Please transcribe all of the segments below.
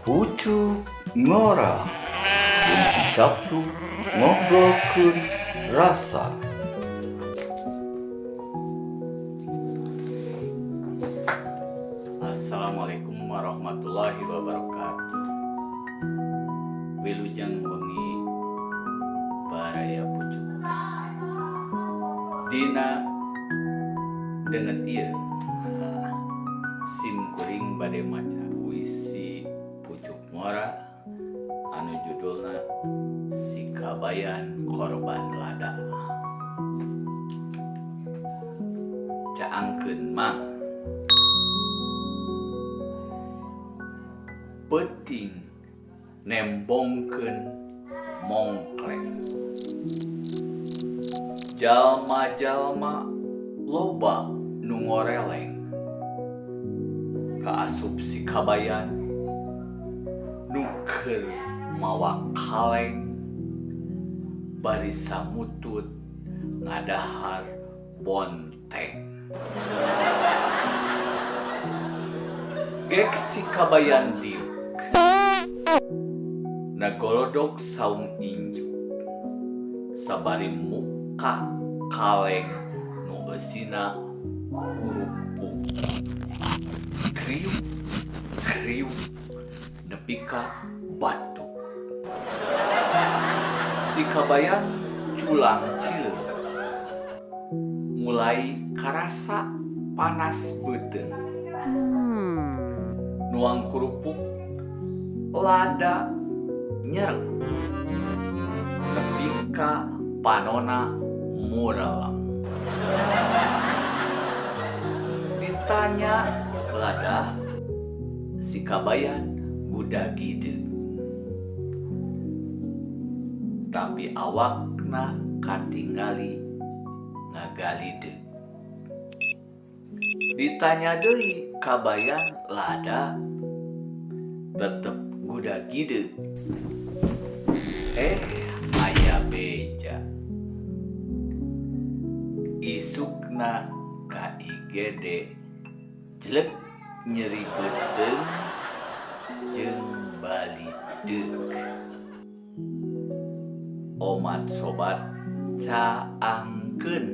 Pucuk ngora, puisi caplu ngobrolkeun rasa. Assalamualaikum warahmatullahi wabarakatuh. Wilujeng wengi baraya pucuk. Dina dengan ieu sim kuring bade maca puisi pucuk ngora anu judulna Si Kabayan Korban Lada. Caangkeun mang peuting nembongkeun mongkleng. Jalma-jalma loba nu ngoreleng kaasup si kabayan nu keur mawa kaleng bari samutut ngadahar bonteng. Gek si kabayan diuk nagolodog saung injuk sabari muka kaleng nu eusina hurupung kriuk kriuk nepi ka batuk. Si kabayan culang cileung mulai karasa panas beuteung. Nuang kurupuk lada nyereng nepi ka panona mureleng. Ditanya lada si kabayan budak gideung, tapi awakna katingali ngagalideuk. Ditanya deui kabayan lada tetep budak gideung. Aya beja. Isukna ka IGD jelek nyeri beuteung jeung balideuk. Omat sobat caangkeun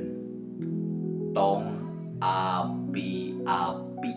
tong api-api.